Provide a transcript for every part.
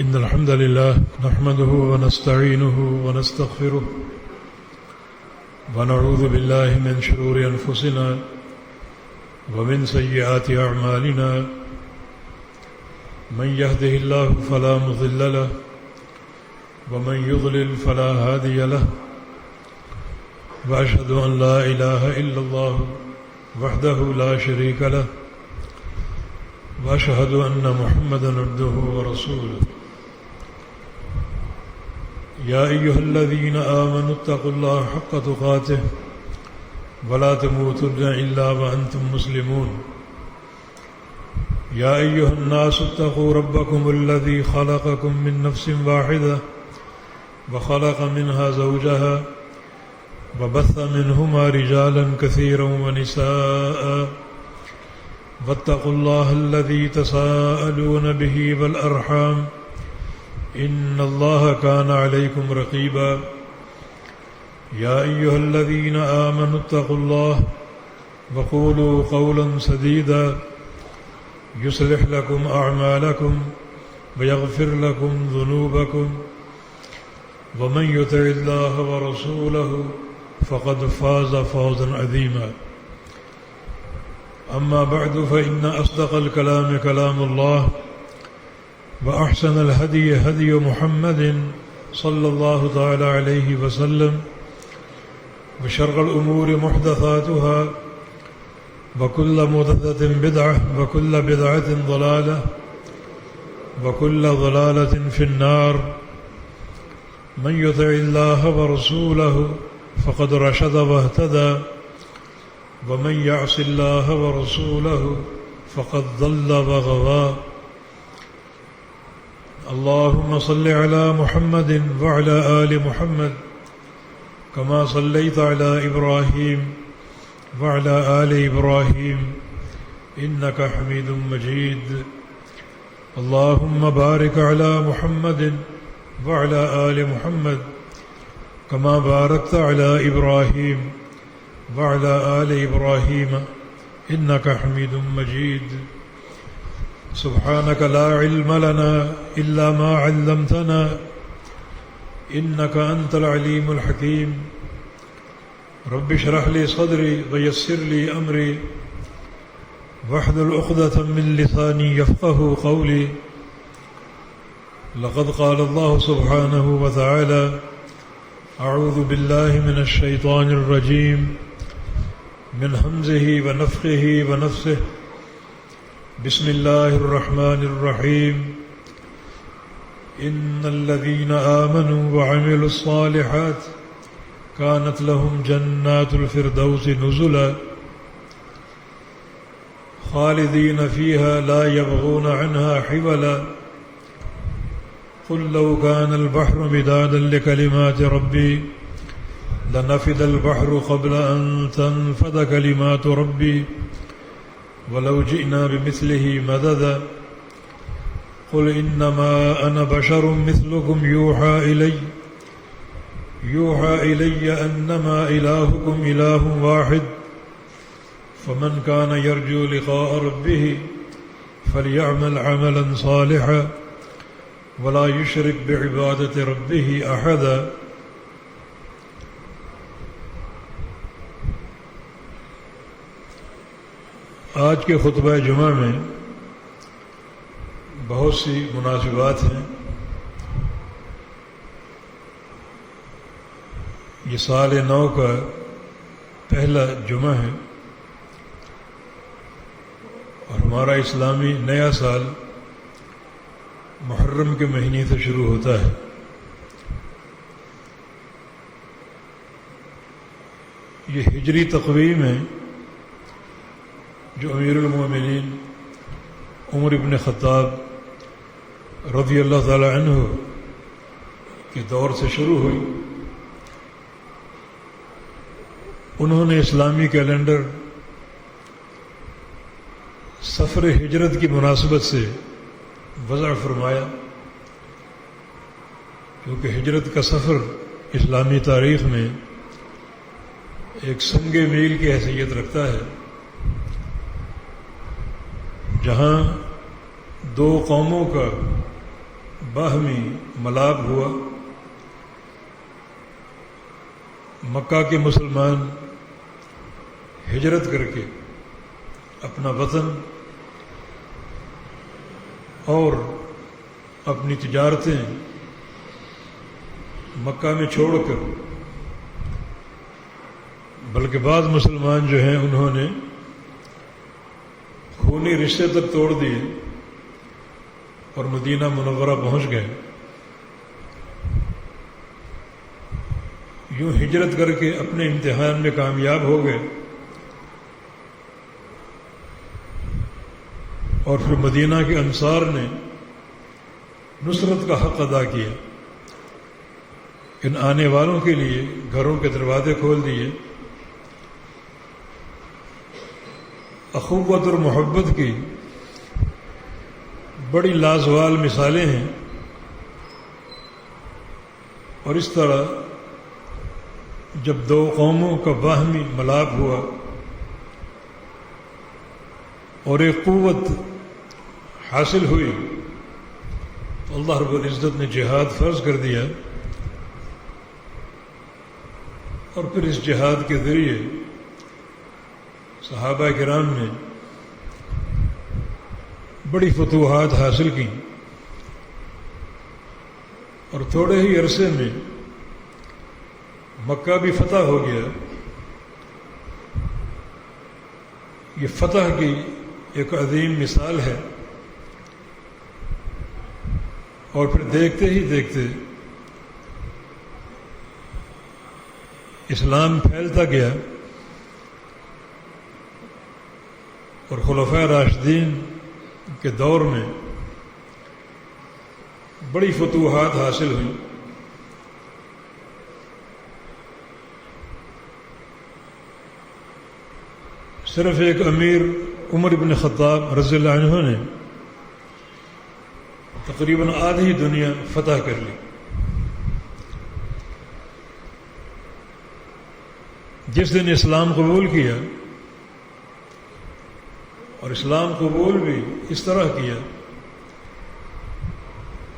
إن الحمد لله نحمده ونستعينه ونستغفره ونعوذ بالله من شرور أنفسنا ومن سيئات أعمالنا من يهده الله فلا مضل له ومن يضلل فلا هادي له وأشهد أن لا إله إلا الله وحده لا شريك له وأشهد أن محمدا عبده ورسوله يا أيها الذين آمنوا اتقوا الله حق تقاته ولا تموتن إلا وأنتم مسلمون يا أيها الناس اتقوا ربكم الذي خلقكم من نفس واحدة وخلق منها زوجها وبث منهما رجالا كثيرا ونساء واتقوا الله الذي تساءلون به والأرحام إن الله كان عليكم رقيبا يا أيها الذين آمنوا اتقوا الله وقولوا قولا سديدا يصلح لكم أعمالكم ويغفر لكم ذنوبكم ومن يطع الله ورسوله فقد فاز فوزا عظيما أما بعد فإن أصدق الكلام كلام الله وأحسن الهدي هدي محمد صلى الله تعالى عليه وسلم وشر الأمور محدثاتها وكل محدثة بدعة وكل بدعة ضلالة وكل ضلالة في النار من يطع الله ورسوله فقد رشد واهتدى ومن يعص الله ورسوله فقد ضل وغوى اللهم صل على محمد وعلى آل محمد كما صليت على إبراهيم وعلى آل إبراهيم إنك حميد مجيد اللهم بارك على محمد وعلى آل محمد كما باركت على إبراهيم وعلى آل إبراهيم إنك حميد مجيد سبحانك لا علم لنا إلا ما علمتنا إنك أنت العليم الحكيم رب اشرح لي صدري ويسر لي أمري واحلل عقدة من لساني يفقه قولي لقد قال الله سبحانه وتعالى أعوذ بالله من الشيطان الرجيم من همزه ونفخه ونفسه بسم الله الرحمن الرحيم إن الذين آمنوا وعملوا الصالحات كانت لهم جنات الفردوس نزلا خالدين فيها لا يبغون عنها حولا قل لو كان البحر مدادا لكلمات ربي لنفد البحر قبل أن تنفد كلمات ربي ولو جئنا بمثله مددا قل إنما أنا بشر مثلكم يوحى إلي أنما إلهكم إله واحد فمن كان يرجو لقاء ربه فليعمل عملا صالحا ولا يشرك بعبادة ربه أحدا آج کے خطبہ جمعہ میں بہت سی مناسبات ہیں. یہ سال نو کا پہلا جمعہ ہے اور ہمارا اسلامی نیا سال محرم کے مہینے سے شروع ہوتا ہے. یہ ہجری تقویم ہے جو امیر المومنین عمر بن خطاب رضی اللہ تعالی عنہ کے دور سے شروع ہوئی. انہوں نے اسلامی کیلنڈر سفر ہجرت کی مناسبت سے وضع فرمایا کیونکہ ہجرت کا سفر اسلامی تاریخ میں ایک سنگ میل کی حیثیت رکھتا ہے، جہاں دو قوموں کا باہمی ملاپ ہوا. مکہ کے مسلمان ہجرت کر کے اپنا وطن اور اپنی تجارتیں مکہ میں چھوڑ کر، بلکہ بعض مسلمان جو ہیں انہوں نے خونی رشتے تک توڑ دیے اور مدینہ منورہ پہنچ گئے. یوں ہجرت کر کے اپنے امتحان میں کامیاب ہو گئے اور پھر مدینہ کے انصار نے نصرت کا حق ادا کیا. ان آنے والوں کے لیے گھروں کے دروازے کھول دیے. اخوت اور محبت کی بڑی لازوال مثالیں ہیں. اور اس طرح جب دو قوموں کا باہمی ملاپ ہوا اور ایک قوت حاصل ہوئی تو اللہ رب العزت نے جہاد فرض کر دیا، اور پھر اس جہاد کے ذریعے صحابہ کرام نے بڑی فتوحات حاصل کی، اور تھوڑے ہی عرصے میں مکہ بھی فتح ہو گیا. یہ فتح کی ایک عظیم مثال ہے. اور پھر دیکھتے ہی دیکھتے اسلام پھیلتا گیا اور خلفائے راشدین کے دور میں بڑی فتوحات حاصل ہوئیں. صرف ایک امیر عمر بن خطاب رضی اللہ عنہ نے تقریباً آدھی دنیا فتح کر لی. جس دن اسلام قبول کیا، اور اسلام قبول بھی اس طرح کیا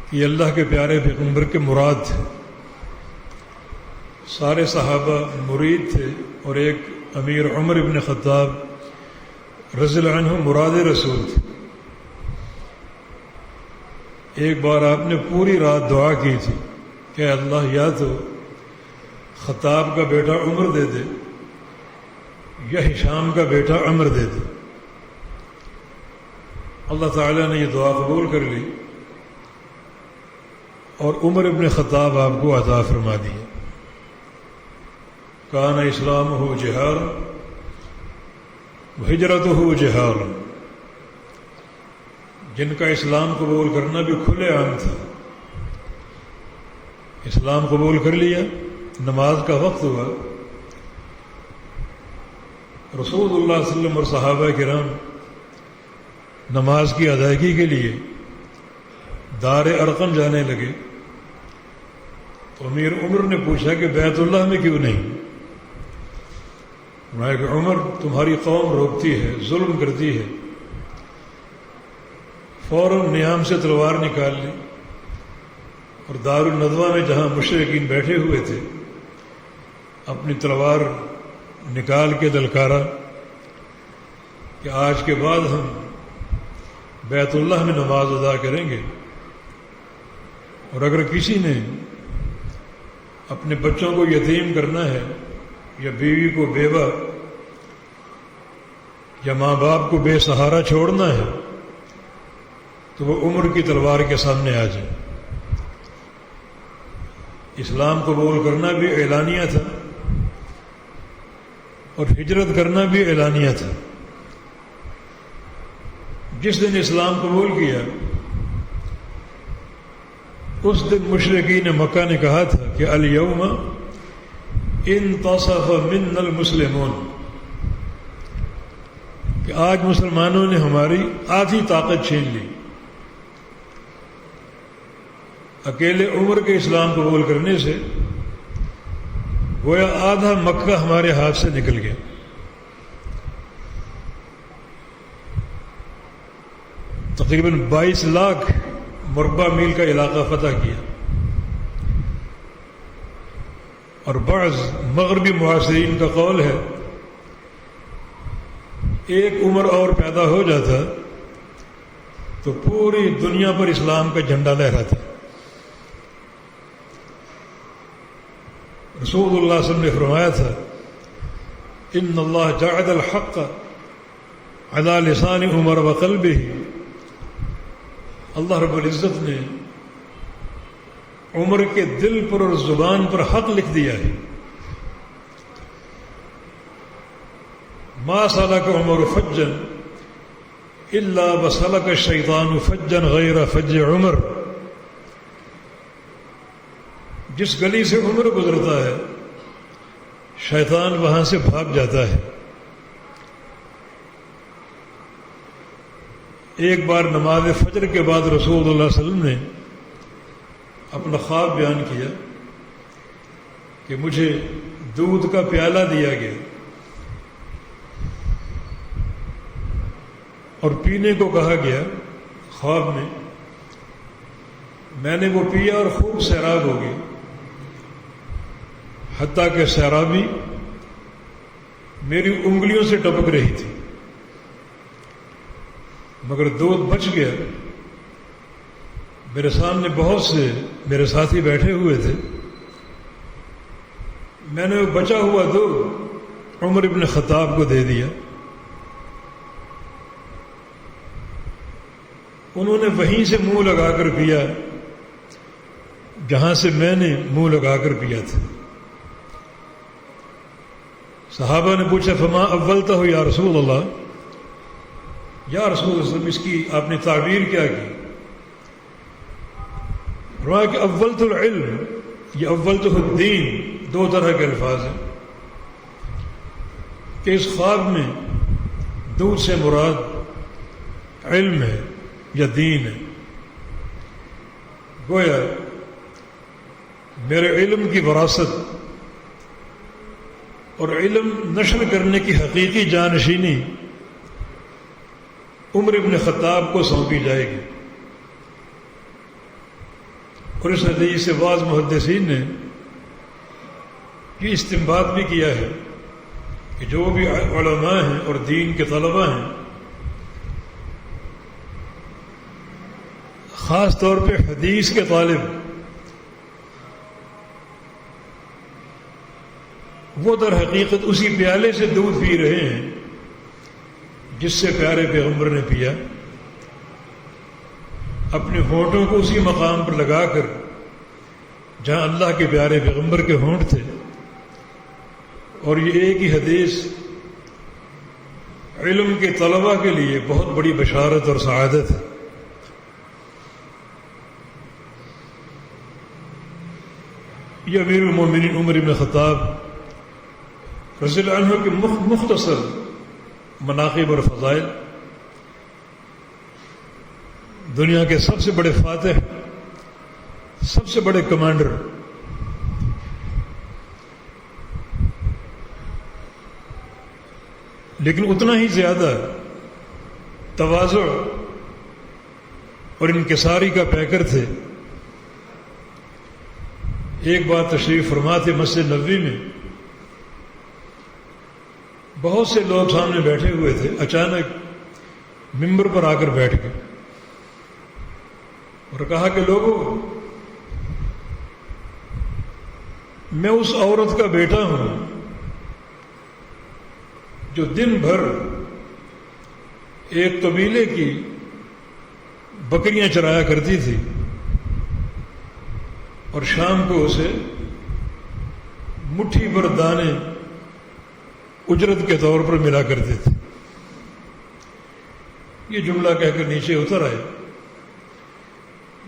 کہ یہ اللہ کے پیارے پیغمبر کے مراد تھے. سارے صحابہ مرید تھے اور ایک امیر عمر بن خطاب رضی اللہ عنہ مراد رسول تھے. ایک بار آپ نے پوری رات دعا کی تھی کہ اللہ یا تو خطاب کا بیٹا عمر دے دے یا ہشام کا بیٹا عمر دے دے. اللہ تعالیٰ نے یہ دعا قبول کر لی اور عمر ابن خطاب آپ کو عطا فرما دیا. کان اسلامہ جہارا وہجرتہ جہارا. جن کا اسلام قبول کرنا بھی کھلے عام تھا، اسلام قبول کر لیا، نماز کا وقت ہوا، رسول اللہ صلی اللہ علیہ وسلم اور صحابہ کرام نماز کی ادائیگی کے لیے دار ارقم جانے لگے تو امیر عمر نے پوچھا کہ بیت اللہ میں کیوں نہیں؟ میں کہ عمر تمہاری قوم روکتی ہے، ظلم کرتی ہے. فوراً نیام سے تلوار نکال لی اور دار الندوہ میں جہاں مشرکین بیٹھے ہوئے تھے اپنی تلوار نکال کے للکارا کہ آج کے بعد ہم بیت اللہ میں نماز ادا کریں گے، اور اگر کسی نے اپنے بچوں کو یتیم کرنا ہے یا بیوی کو بیوہ یا ماں باپ کو بے سہارا چھوڑنا ہے تو وہ عمر کی تلوار کے سامنے آ جائے. اسلام قبول کرنا بھی اعلانیہ تھا اور ہجرت کرنا بھی اعلانیہ تھا. جس دن اسلام قبول کیا اس دن مشرکین مکہ نے کہا تھا کہ الیوم انتصف منا المسلمون، کہ آج مسلمانوں نے ہماری آدھی طاقت چھین لی. اکیلے عمر کے اسلام قبول کرنے سے گویا آدھا مکہ ہمارے ہاتھ سے نکل گیا. تقریباً 22 لاکھ مربع میل کا علاقہ فتح کیا، اور بعض مغربی معاصرین کا قول ہے ایک عمر اور پیدا ہو جاتا تو پوری دنیا پر اسلام کا جھنڈا لہراتا۔ رسول اللہ صلی اللہ علیہ وسلم نے فرمایا تھا ان اللہ جعل الحق علی لسان عمر وقلبہ، اللہ رب العزت نے عمر کے دل پر اور زبان پر حق لکھ دیا ہے۔ ما سلک عمر فجا الا وسلک الشیطان فجا غیر فج عمر، جس گلی سے عمر گزرتا ہے شیطان وہاں سے بھاگ جاتا ہے۔ ایک بار نماز فجر کے بعد رسول اللہ صلی اللہ علیہ وسلم نے اپنا خواب بیان کیا کہ مجھے دودھ کا پیالہ دیا گیا اور پینے کو کہا گیا خواب میں نے وہ پیا اور خوب سیراب ہو گئی، حتیٰ کہ سیرابی میری انگلیوں سے ٹپک رہی تھی، مگر دودھ بچ گیا۔ میرے سامنے بہت سے میرے ساتھی بیٹھے ہوئے تھے، میں نے وہ بچا ہوا دودھ عمر ابن خطاب کو دے دیا۔ انہوں نے وہیں سے منہ لگا کر پیا جہاں سے میں نے منہ لگا کر پیا تھا۔ صحابہ نے پوچھا فما اولتہ یا رسول اللہ، یا رسول اللہ اس کی آپ نے تعبیر کیا کی؟ فرمایا کہ اولت العلم یا اولت الدین، دو طرح کے الفاظ ہیں کہ اس خواب میں دودھ سے مراد علم ہے یا دین ہے۔ گویا میرے علم کی وراثت اور علم نشر کرنے کی حقیقی جانشینی عمر ابن خطاب کو سونپی جائے گی۔ اور اس حدیث سے بعض محدثین نے یہ استنباط بھی کیا ہے کہ جو بھی علماء ہیں اور دین کے طلباء ہیں، خاص طور پہ حدیث کے طالب، وہ در حقیقت اسی پیالے سے دودھ پی رہے ہیں جس سے پیارے پیغمبر نے پیا، اپنے ہونٹوں کو اسی مقام پر لگا کر جہاں اللہ کے پیارے پیغمبر کے ہونٹ تھے۔ اور یہ ایک ہی حدیث علم کے طلباء کے لیے بہت بڑی بشارت اور سعادت ہے۔ یہ امیر المومنین عمر بن خطاب رضی اللہ عنہ کے مختصر مناقب اور فضائل، دنیا کے سب سے بڑے فاتح، سب سے بڑے کمانڈر، لیکن اتنا ہی زیادہ تواضع اور انکساری کا پیکر تھے۔ ایک بار تشریف فرما تھے مسجد نبوی میں، بہت سے لوگ سامنے بیٹھے ہوئے تھے، اچانک ممبر پر آ کر بیٹھ گئے اور کہا کہ لوگوں، میں اس عورت کا بیٹا ہوں جو دن بھر ایک قبیلے کی بکریاں چرایا کرتی تھی اور شام کو اسے مٹھی بھر دانے اجرت کے طور پر ملا کرتے تھے۔ یہ جملہ کہہ کر نیچے اتر آئے۔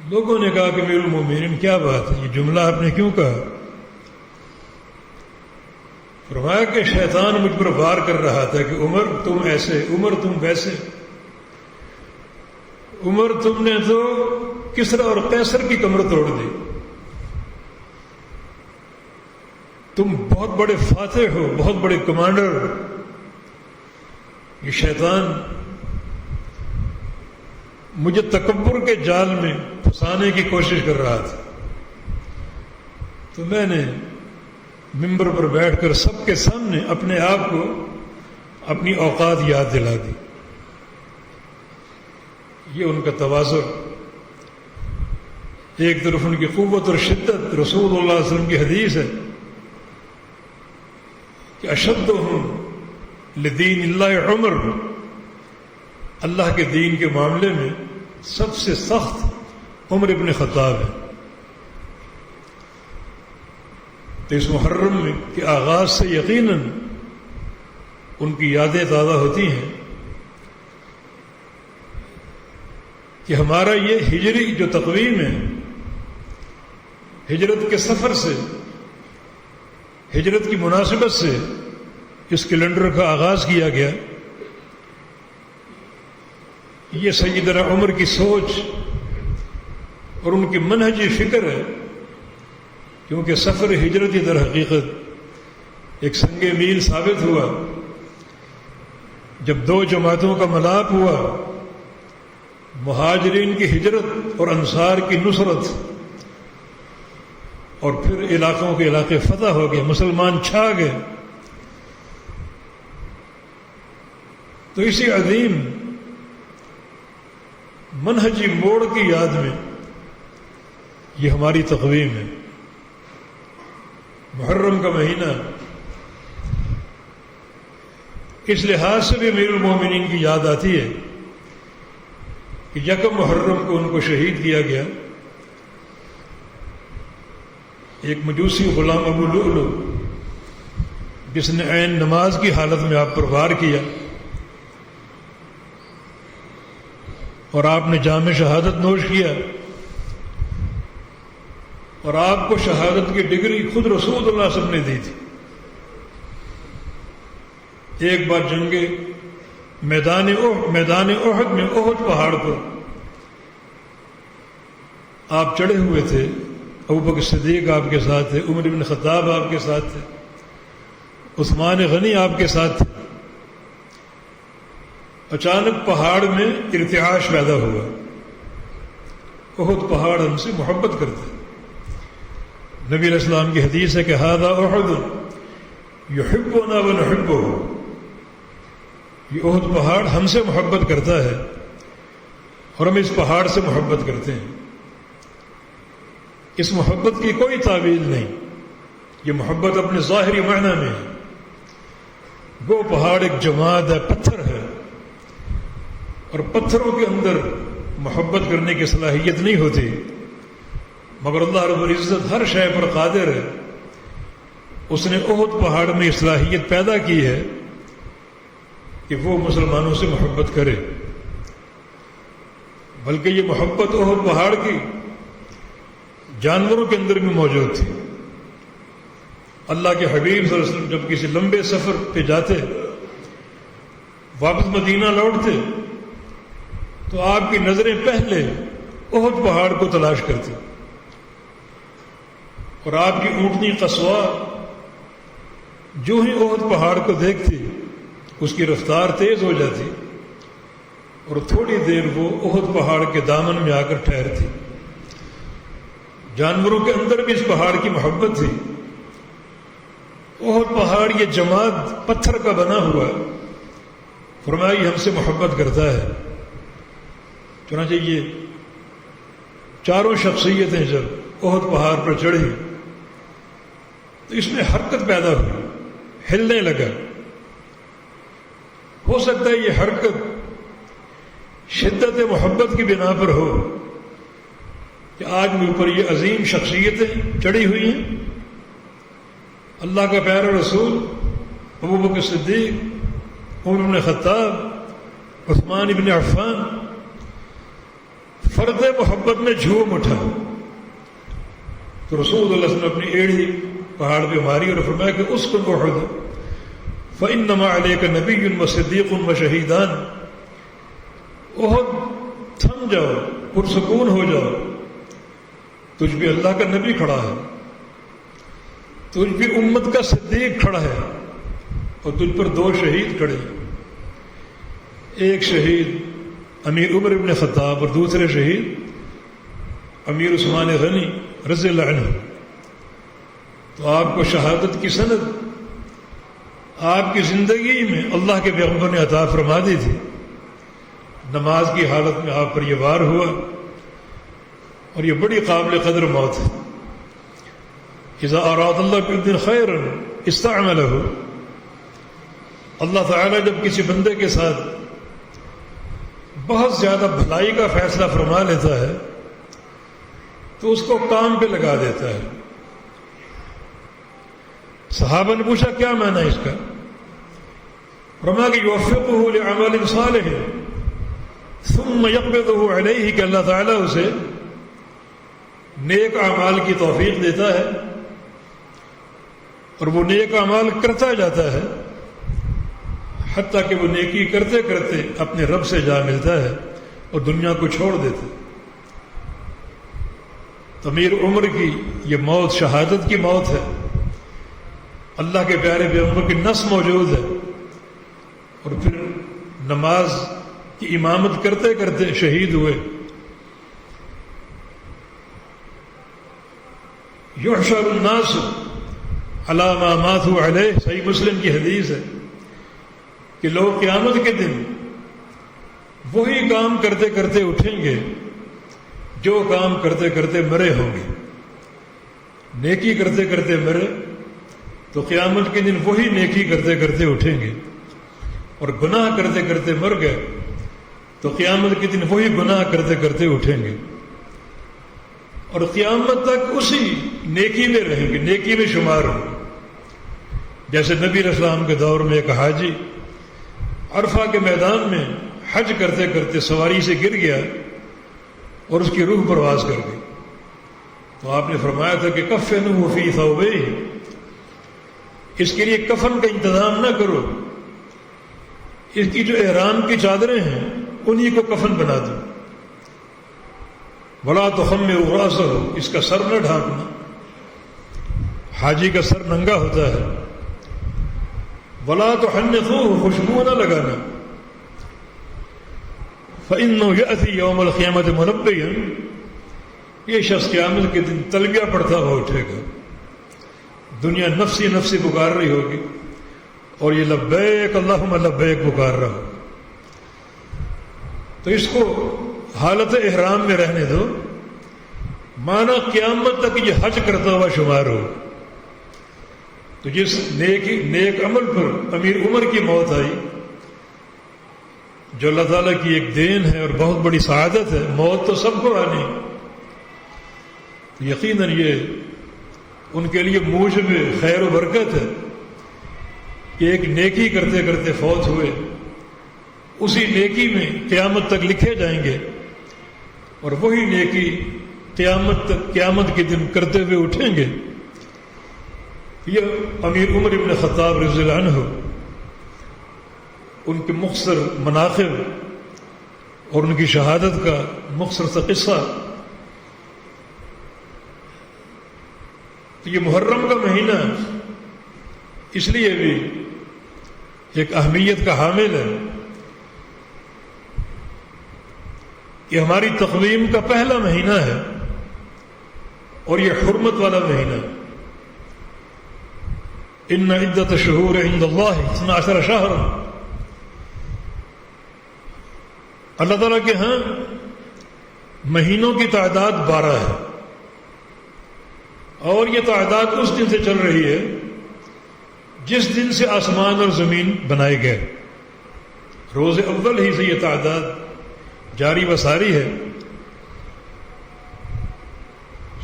لوگوں نے کہا کہ امیر المومنین کیا بات ہے، یہ جملہ آپ نے کیوں کہا؟ فرمایا کہ شیطان مجھ پر وار کر رہا تھا کہ عمر تم ایسے، عمر تم ویسے، عمر تم نے تو کسرا اور قیصر کی کمر توڑ دی، تم بہت بڑے فاتح ہو، بہت بڑے کمانڈر ہو۔ یہ شیطان مجھے تکبر کے جال میں پھنسانے کی کوشش کر رہا تھا، تو میں نے ممبر پر بیٹھ کر سب کے سامنے اپنے آپ کو اپنی اوقات یاد دلا دی۔ یہ ان کا تواضع، ایک طرف ان کی قوت اور شدت۔ رسول اللہ صلی اللہ علیہ وسلم کی حدیث ہے کہ اشدہم لدین اللہ عمر، اللہ کے دین کے معاملے میں سب سے سخت عمر ابن خطاب ہے۔ تو اس محرم میں کے آغاز سے یقیناً ان کی یادیں تازہ ہوتی ہیں کہ ہمارا یہ ہجری جو تقویم ہے، ہجرت کے سفر سے، ہجرت کی مناسبت سے اس کیلنڈر کا آغاز کیا گیا۔ یہ سیدنا عمر کی سوچ اور ان کی منہجی فکر ہے، کیونکہ سفر ہجرت در حقیقت ایک سنگ میل ثابت ہوا جب دو جماعتوں کا ملاپ ہوا، مہاجرین کی ہجرت اور انصار کی نصرت، اور پھر علاقوں کے علاقے فتح ہو گئے، مسلمان چھا گئے۔ تو اسی عظیم منہجی موڑ کی یاد میں یہ ہماری تقویم ہے۔ محرم کا مہینہ اس لحاظ سے بھی امیر المومنین کی یاد آتی ہے کہ یکم محرم کو ان کو شہید کیا گیا۔ ایک مجوسی غلام ابو لؤلؤ جس نے عین نماز کی حالت میں آپ پر وار کیا، اور آپ نے جام شہادت نوش کیا، اور آپ کو شہادت کی ڈگری خود رسول اللہ صلی اللہ علیہ وسلم نے دی تھی۔ ایک بار جنگ میدان احد میں، احد پہاڑ پر آپ چڑھے ہوئے تھے، ابوبکر صدیق آپ کے ساتھ تھے، عمر بن خطاب آپ کے ساتھ تھے، عثمان غنی آپ کے ساتھ تھے۔ اچانک پہاڑ میں ارتعاش پیدا ہوا۔ احد پہاڑ ہم سے محبت کرتے، نبی علیہ السلام کی حدیث ہے کہ ھذا احد یحبنا ونحبہ، یہ احد پہاڑ ہم سے محبت کرتا ہے اور ہم اس پہاڑ سے محبت کرتے ہیں۔ اس محبت کی کوئی تعویل نہیں، یہ محبت اپنے ظاہری معنی میں ہے۔ وہ پہاڑ ایک جماد ہے، پتھر ہے، اور پتھروں کے اندر محبت کرنے کی صلاحیت نہیں ہوتی، مگر اللہ رب العزت ہر شے پر قادر ہے۔ اس نے احد پہاڑ میں یہ صلاحیت پیدا کی ہے کہ وہ مسلمانوں سے محبت کرے، بلکہ یہ محبت احد پہاڑ کی جانوروں کے اندر بھی موجود تھی۔ اللہ کے حبیب صلی اللہ علیہ وسلم جب کسی لمبے سفر پہ جاتے، واپس مدینہ لوٹتے، تو آپ کی نظریں پہلے احد پہاڑ کو تلاش کرتی، اور آپ کی اونٹنی قصواء جو ہی احد پہاڑ کو دیکھتی اس کی رفتار تیز ہو جاتی، اور تھوڑی دیر وہ احد پہاڑ کے دامن میں آ کر ٹھہرتی۔ جانوروں کے اندر بھی اس پہاڑ کی محبت تھی۔ احد پہاڑ یہ جماد پتھر کا بنا ہوا، فرمایا ہم سے محبت کرتا ہے۔ چنانچہ یہ چاروں شخصیتیں جب احد پہاڑ پر چڑھی تو اس میں حرکت پیدا ہوئی، ہلنے لگا۔ ہو سکتا ہے یہ حرکت شدت محبت کی بنا پر ہو کہ آج مجھ پر یہ عظیم شخصیتیں چڑھی ہوئی ہیں، اللہ کا پیارا رسول ابوبکر صدیق، عمر بن خطاب، عثمان بن عفان، فرد محبت میں جھوم اٹھا تو رسول اللہ صلی اللہ علیہ وسلم اپنی ایڑی پہاڑ پہ ماری اور فرمایا کہ اسکن احد فإنما علیک نبی وصدیق وشہیدان، احد تھم جاؤ، پرسکون ہو جاؤ، تجھ بھی اللہ کا نبی کھڑا ہے، تجھ بھی امت کا صدیق کھڑا ہے، اور تجھ پر دو شہید کھڑے ہیں۔ ایک شہید امیر عمر ابن خطاب اور دوسرے شہید امیر عثمان غنی رضی اللہ عنہ، تو آپ کو شہادت کی سند آپ کی زندگی میں اللہ کے پیغمبر نے عطا فرما دی تھی۔ نماز کی حالت میں آپ پر یہ وار ہوا، اور یہ بڑی قابل قدر موت ہے۔ اذا اراد اللہ بعبد خیرا استعملہ، اللہ تعالیٰ جب کسی بندے کے ساتھ بہت زیادہ بھلائی کا فیصلہ فرما لیتا ہے تو اس کو کام پہ لگا دیتا ہے۔ صحابہ نے پوچھا کیا معنی اس کا؟ فرمایا کہ یوفقہ لعمل صالح ثم یقبضہ علیہ، کہ اللہ تعالیٰ اسے نیک اعمال کی توفیق دیتا ہے اور وہ نیک اعمال کرتا جاتا ہے حتیٰ کہ وہ نیکی کرتے کرتے اپنے رب سے جا ملتا ہے اور دنیا کو چھوڑ دیتا ہے۔ امیر عمر کی یہ موت شہادت کی موت ہے، اللہ کے پیارے پیغمبر کی نص موجود ہے، اور پھر نماز کی امامت کرتے کرتے شہید ہوئے۔ یحشر الناس علی ما ماتوا علیہ، صحیح مسلم کی حدیث ہے کہ لوگ قیامت کے دن وہی کام کرتے کرتے اٹھیں گے جو کام کرتے کرتے مرے ہوں گے۔ نیکی کرتے کرتے مرے تو قیامت کے دن وہی نیکی کرتے کرتے اٹھیں گے، اور گناہ کرتے کرتے مر گئے تو قیامت کے دن وہی گناہ کرتے کرتے اٹھیں گے، اور قیامت تک اسی نیکی میں رہیں گے، نیکی میں شمار ہوں گے۔ جیسے نبی علیہ السلام کے دور میں ایک حاجی عرفہ کے میدان میں حج کرتے کرتے سواری سے گر گیا اور اس کی روح پرواز کر گئی، تو آپ نے فرمایا تھا کہ کفنہ فی ثوبیہ، اس کے لیے کفن کا انتظام نہ کرو، اس کی جو احرام کی چادریں ہیں انہی کو کفن بنا دو، ولا تخمروا راسہ، اس کا سر نہ ڈھانپنا، حاجی کا سر ننگا ہوتا ہے، ولا تحنثوہ، خوشبو نہ لگانا، فإنه يأتي يوم القیامة ملبیا، یہ شخص قیامت کے دن تلبیہ پڑھتا ہوا اٹھے گا، دنیا نفسی نفسی پکار رہی ہوگی اور یہ لبیک اللہم لبیک پکار رہا ہوگا، تو اس کو حالت احرام میں رہنے دو، مانا قیامت تک یہ حج کرتا ہوا شمار ہو۔ تو جس نیک عمل پر امیر عمر کی موت آئی، جو اللہ تعالیٰ کی ایک دین ہے اور بہت بڑی سعادت ہے، موت تو سب کو آنی، یقیناً یہ ان کے لیے موجب خیر و برکت ہے کہ ایک نیکی کرتے کرتے فوت ہوئے، اسی نیکی میں قیامت تک لکھے جائیں گے، اور وہی نیکی قیامت کے دن کرتے ہوئے اٹھیں گے۔ یہ امیر عمر ابن خطاب رضی اللہ عنہ، ان کے مختصر مناقب اور ان کی شہادت کا مختصر سا قصہ۔ تو یہ محرم کا مہینہ اس لیے بھی ایک اہمیت کا حامل ہے کہ ہماری تقویم کا پہلا مہینہ ہے اور یہ حرمت والا مہینہ۔ ان عدت الشہور عند اللہ 12 شہر، اللہ تعالیٰ کے ہاں مہینوں کی تعداد 12 ہے، اور یہ تعداد اس دن سے چل رہی ہے جس دن سے آسمان اور زمین بنائے گئے، روز اول ہی سے یہ تعداد جاری و ساری ہے۔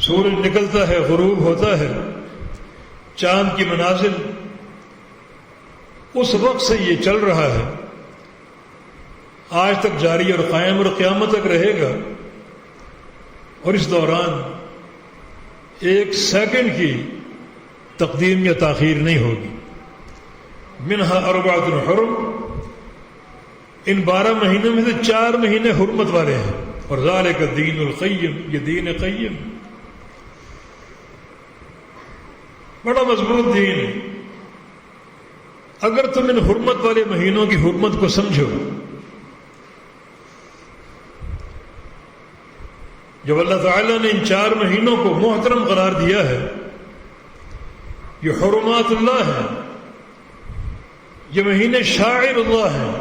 سورج نکلتا ہے، غروب ہوتا ہے، چاند کی منازل اس وقت سے یہ چل رہا ہے، آج تک جاری اور قائم اور قیامت تک رہے گا، اور اس دوران ایک سیکنڈ کی تقدیم یا تاخیر نہیں ہوگی۔ منہا 4 حرم، ان 12 مہینوں میں سے 4 مہینے حرمت والے ہیں، اور ذالک الدین القیم، یہ دین قیم، بڑا مضبوط دین ہے۔ اگر تم ان حرمت والے مہینوں کی حرمت کو سمجھو جب اللہ تعالیٰ نے ان 4 مہینوں کو محترم قرار دیا ہے، یہ حرمات اللہ ہیں، یہ مہینے شاعر اللہ ہیں،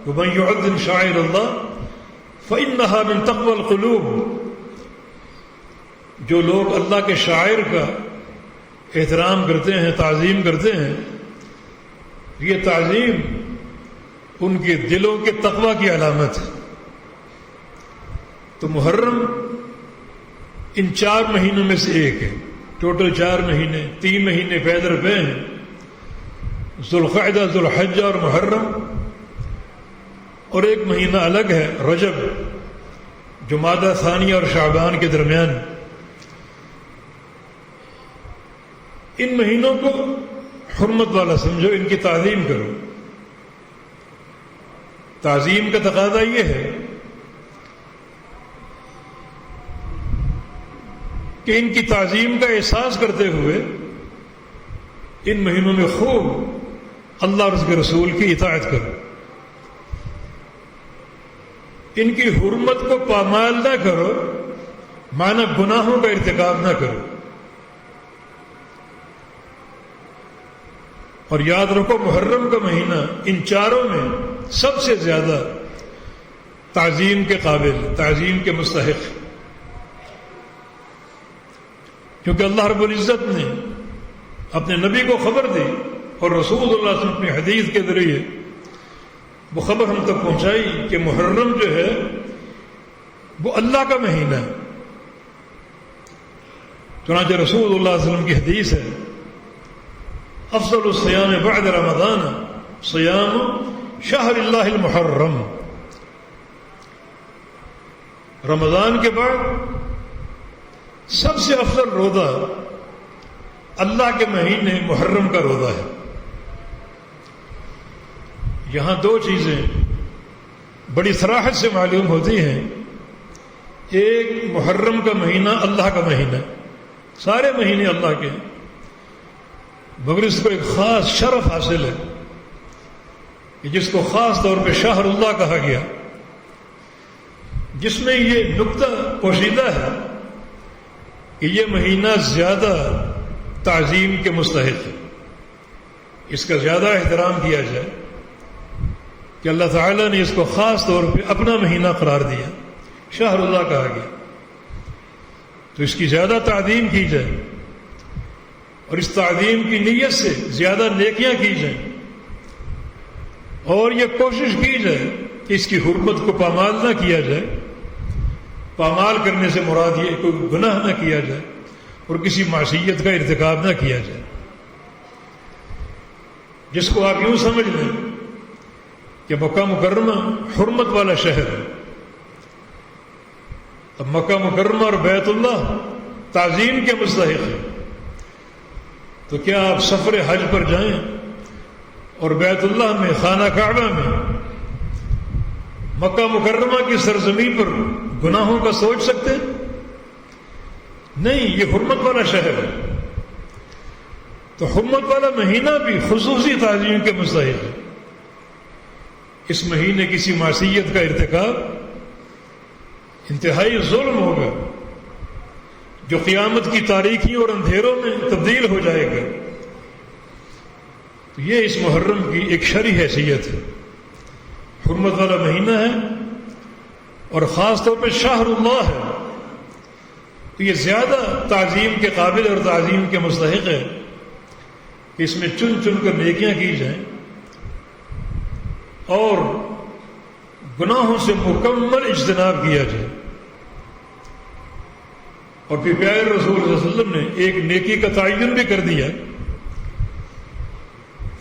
وَمَن يُعَظِّمْ شَعَائِرَ اللَّهِ فَإِنَّهَا مِن تَقْوَى الْقُلُوبِ، جو لوگ اللہ کے شاعر کا احترام کرتے ہیں، تعظیم کرتے ہیں، یہ تعظیم ان کے دلوں کے تقوی کی علامت ہے۔ تو محرم ان 4 مہینوں میں سے ایک ہے۔ ٹوٹل 4 مہینے، 3 مہینے فیض ربے ہیں، ذوالقعدہ، ذوالحجہ اور محرم، اور ایک مہینہ الگ ہے رجب، جمادہ ثانیہ اور شعبان کے درمیان۔ ان مہینوں کو حرمت والا سمجھو، ان کی تعظیم کرو۔ تعظیم کا تقاضا یہ ہے کہ ان کی تعظیم کا احساس کرتے ہوئے ان مہینوں میں خوب اللہ اور اس کے رسول کی اطاعت کرو، ان کی حرمت کو پامال نہ کرو، معنی گناہوں کا ارتکاب نہ کرو۔ اور یاد رکھو محرم کا مہینہ ان 4 میں سب سے زیادہ تعظیم کے قابل، تعظیم کے مستحق، کیونکہ اللہ رب العزت نے اپنے نبی کو خبر دی اور رسول اللہ صلی اللہ علیہ وسلم اپنی حدیث کے ذریعے وہ خبر ہم تک پہنچائی کہ محرم جو ہے وہ اللہ کا مہینہ ہے۔ چنانچہ رسول اللہ صلی اللہ علیہ وسلم کی حدیث ہے، افضل الصیام بعد رمضان صیام شہر اللہ المحرم، رمضان کے بعد سب سے افضل روزہ اللہ کے مہینے محرم کا روزہ ہے۔ یہاں 2 چیزیں بڑی صراحت سے معلوم ہوتی ہیں۔ ایک، محرم کا مہینہ اللہ کا مہینہ، سارے مہینے اللہ کے ہیں، مگر اس کو ایک خاص شرف حاصل ہے کہ جس کو خاص طور پہ شہر اللہ کہا گیا، جس میں یہ نقطہ پوشیدہ ہے کہ یہ مہینہ زیادہ تعظیم کے مستحق ہے، اس کا زیادہ احترام کیا جائے، کہ اللہ تعالیٰ نے اس کو خاص طور پہ اپنا مہینہ قرار دیا، شہر اللہ کہا گیا، تو اس کی زیادہ تعظیم کی جائے اور اس تعظیم کی نیت سے زیادہ نیکیاں کی جائیں، اور یہ کوشش کی جائے کہ اس کی حرمت کو پامال نہ کیا جائے۔ پامال کرنے سے مراد یہ کوئی گناہ نہ کیا جائے اور کسی معصیت کا ارتکاب نہ کیا جائے، جس کو آپ یوں سمجھ لیں کہ مکہ مکرمہ حرمت والا شہر ہے۔ اب مکہ مکرمہ اور بیت اللہ تعظیم کے مستحق ہے، تو کیا آپ سفر حج پر جائیں اور بیت اللہ میں، خانہ کعبہ میں، مکہ مکرمہ کی سرزمین پر گناہوں کا سوچ سکتے؟ نہیں، یہ حرمت والا شہر ہے، تو حرمت والا مہینہ بھی خصوصی تعظیم کے مستحق ہے۔ اس مہینے کسی معصیت کا ارتکاب انتہائی ظلم ہوگا جو قیامت کی تاریکیوں اور اندھیروں میں تبدیل ہو جائے گا۔ تو یہ اس محرم کی ایک شرعی حیثیت ہے، حرمت والا مہینہ ہے اور خاص طور پہ شہر اللہ ہے، تو یہ زیادہ تعظیم کے قابل اور تعظیم کے مستحق ہے کہ اس میں چن چن کر نیکیاں کی جائیں اور گناہوں سے مکمل اجتناب کیا جائے۔ اور پھر پیارے رسول صلی اللہ علیہ وسلم نے ایک نیکی کا تعین بھی کر دیا،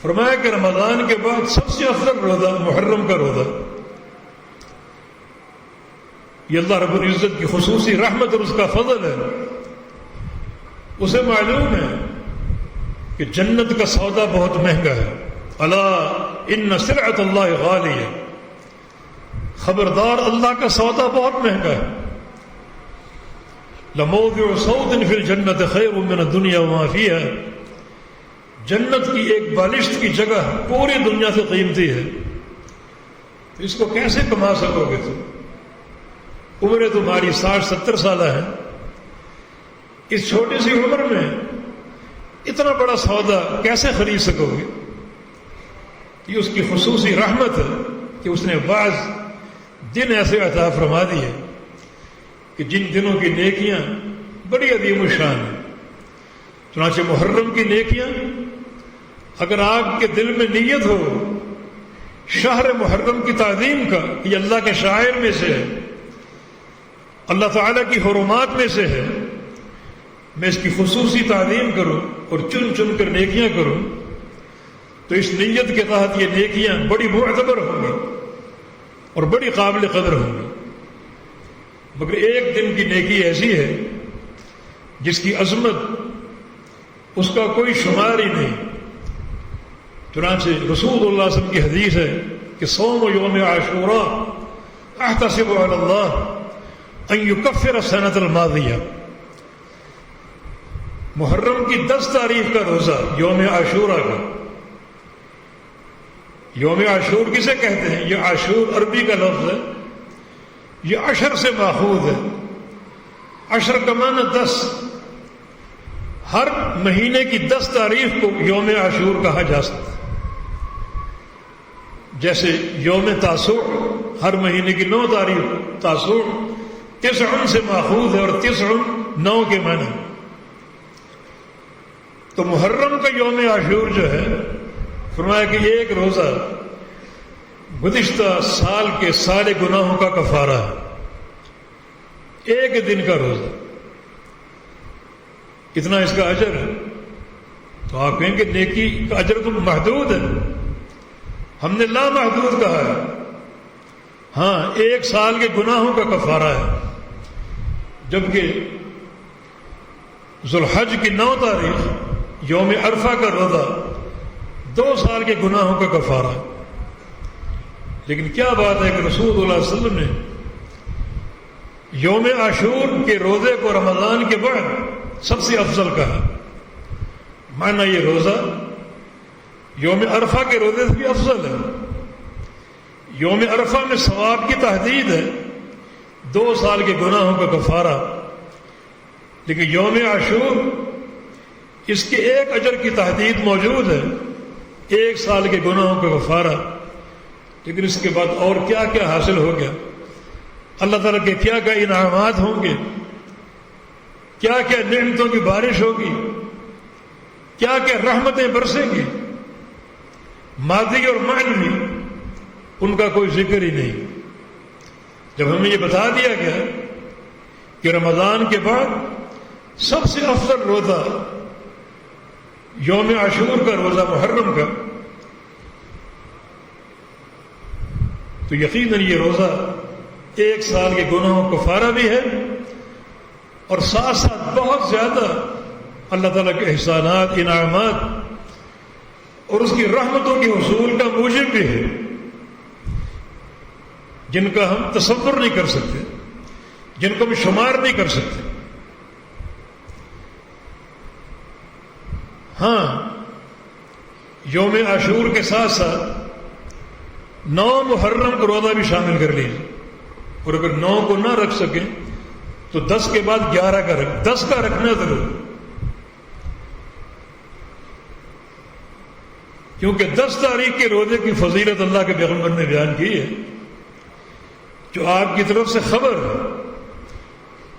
فرمایا کہ رمضان کے بعد سب سے افضل روزہ محرم کا روزہ۔ یہ اللہ رب العزت کی خصوصی رحمت اور اس کا فضل ہے۔ اسے معلوم ہے کہ جنت کا سودا بہت مہنگا ہے، الا ان سلعۃ اللہ غالیہ، خبردار اللہ کا سودا بہت مہنگا ہے۔ لموضع صوت فی الجنت خیر من الدنیا وما فیہا، جنت کی ایک بالشت کی جگہ پوری دنیا سے قیمتی ہے، تو اس کو کیسے کما سکو گے تم؟ عمریں تمہاری 60-70 سالہ ہیں، اس چھوٹی سی عمر میں اتنا بڑا سودا کیسے خرید سکو گے؟ یہ اس کی خصوصی رحمت ہے کہ اس نے بعض دن ایسے عطا فرما دیے کہ جن دنوں کی نیکیاں بڑی عظیم الشان ہیں۔ چنانچہ محرم کی نیکیاں اگر آپ کے دل میں نیت ہو شہر محرم کی تعظیم کا، یہ اللہ کے شاعر میں سے ہے، اللہ تعالیٰ کی حرمات میں سے ہے، میں اس کی خصوصی تعظیم کروں اور چن چن کر نیکیاں کروں، تو اس نیت کے تحت یہ نیکیاں بڑی معتبر ہوں گی اور بڑی قابل قدر ہوں گی۔ مگر ایک دن کی نیکی ایسی ہے جس کی عظمت اس کا کوئی شمار ہی نہیں۔ چنانچہ رسول اللہ صلی اللہ علیہ وسلم کی حدیث ہے کہ صوم یوم عاشوراء احتسب علی اللہ ان یکفر السنۃ الماضیہ، محرم کی 10 تاریخ کا روزہ یوم عاشوراء کا۔ یوم عاشور کسے کہتے ہیں؟ یہ عاشور عربی کا لفظ ہے، یہ عشر سے ماخوذ ہے۔ عشر کا معنی 10، ہر مہینے کی 10 تاریخ کو یوم عاشور کہا جا سکتا ہے۔ جیسے یوم تاسوع ہر مہینے کی 9 تاریخ، تاسوع 9 سے ماخوذ ہے اور 9 کے معنی۔ تو محرم کا یوم عاشور جو ہے، فرمایا کہ یہ ایک روزہ گزشتہ سال کے سارے گناہوں کا کفارہ ہے، ایک دن کا روزہ، کتنا اس کا اجر ہے؟ تو آپ کہیں گے نیکی کا اجر تو محدود ہے، ہم نے لا محدود کہا ہے۔ ہاں، 1 سال کے گناہوں کا کفارہ ہے، جبکہ ذوالحج کی 9 تاریخ یوم عرفہ کا روزہ 2 سال کے گناہوں کا کفارہ ہے۔ لیکن کیا بات ہے کہ رسول اللہ صلی اللہ علیہ وسلم نے یوم عاشور کے روزے کو رمضان کے بعد سب سے افضل کہا، مانا یہ روزہ یوم عرفہ کے روزے سے بھی افضل ہے۔ یوم عرفہ میں ثواب کی تحدید ہے، 2 سال کے گناہوں کا کفارہ، لیکن یوم عاشور اس کے ایک اجر کی تحدید موجود ہے، 1 سال کے گناہوں کا کفارہ۔ لیکن اس کے بعد اور کیا کیا حاصل ہو گیا، اللہ تعالیٰ کے کیا کیا انعامات ہوں گے، کیا کیا نعمتوں کی بارش ہوگی، کیا کیا رحمتیں برسیں گی، مادی اور معنوی، ان کا کوئی ذکر ہی نہیں۔ جب ہمیں یہ بتا دیا گیا کہ رمضان کے بعد سب سے افضل روزہ یوم عاشور کا روزہ محرم کا، تو یقیناً یہ روزہ 1 سال کے گناہوں کا کفارہ بھی ہے، اور ساتھ ساتھ بہت زیادہ اللہ تعالیٰ کے احسانات، انعامات اور اس کی رحمتوں کے حصول کا موجب بھی ہے، جن کا ہم تصور نہیں کر سکتے، جن کو ہم شمار نہیں کر سکتے۔ ہاں، یوم عاشور کے ساتھ ساتھ 9 محرم کو روزہ بھی شامل کر لیجیے، اور اگر 9 کو نہ رکھ سکیں تو 10 کے بعد 11 کا 10 کا رکھنا ضرور، کیونکہ 10 تاریخ کے روزے کی فضیلت اللہ کے پیغمبر نے بیان کی ہے، جو آپ کی طرف سے خبر ہے،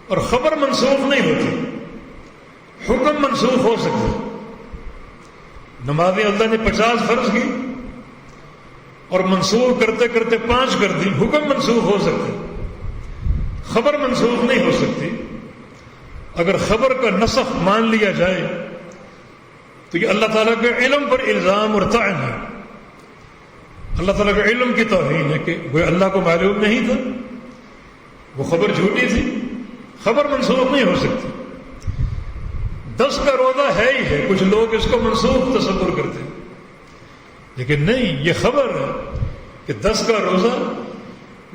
اور خبر منسوخ نہیں ہوتی، حکم منسوخ ہو سکتا۔ نمازیں اللہ نے 50 فرض کی اور منسوخ کرتے کرتے 5 کر دی، حکم منسوخ ہو سکتا، خبر منسوخ نہیں ہو سکتی۔ اگر خبر کا نسخ مان لیا جائے تو یہ اللہ تعالیٰ کے علم پر الزام اور طعن ہے، اللہ تعالیٰ کے علم کی توہین ہے کہ وہ اللہ کو معلوم نہیں تھا، وہ خبر جھوٹی تھی، خبر منسوخ نہیں ہو سکتی۔ 10 کا روزہ ہے ہی ہے، کچھ لوگ اس کو منسوخ تصور کرتے ہیں، لیکن نہیں، یہ خبر ہے کہ 10 کا روزہ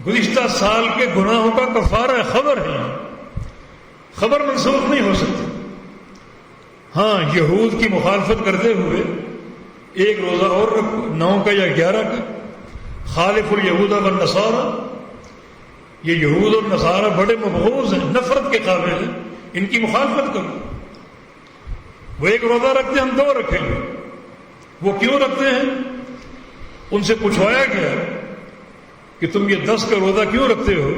گزشتہ سال کے گناہوں کا کفارہ ہے، خبر ہے، خبر منسوخ نہیں ہو سکتی۔ ہاں، یہود کی مخالفت کرتے ہوئے ایک روزہ اور رکھو، 9 کا یا 11 کا، خالف الیہود والنصارى، یہ یہود اور نصارہ بڑے مبغوض ہیں، نفرت کے قابل ہیں، ان کی مخالفت کرو۔ وہ ایک روزہ رکھتے ہیں، ہم 2 رکھیں گے۔ وہ کیوں رکھتے ہیں؟ ان سے پوچھوایا گیا کہ تم یہ 10 کا روزہ کیوں رکھتے ہو؟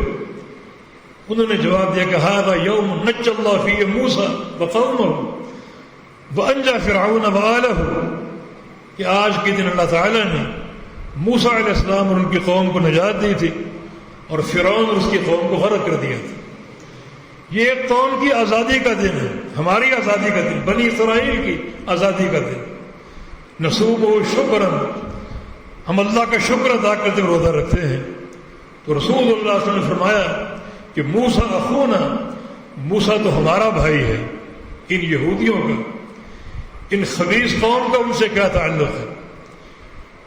انہوں نے جواب دیا کہ ھذا یوم نجی اللہ فیہ موسیٰ وقومہ وانجی فرعون وآلہ، کہ آج کے دن اللہ تعالیٰ نے موسیٰ علیہ السلام اور ان کی قوم کو نجات دی تھی اور فرعون اور اس کی قوم کو غرق کر دیا تھا۔ یہ ایک قوم کی آزادی کا دن ہے، ہماری آزادی کا دن، بنی اسرائیل کی آزادی کا دن۔ نصوم و شکرا، ہم اللہ کا شکر ادا کرتے ہوئے روزہ رکھتے ہیں۔ تو رسول اللہ صلی اللہ علیہ وسلم نے فرمایا کہ موسیٰ اخونا، موسیٰ تو ہمارا بھائی ہے۔ ان یہودیوں کا، ان خبیث قوم کا ان سے کیا تعلق ہے؟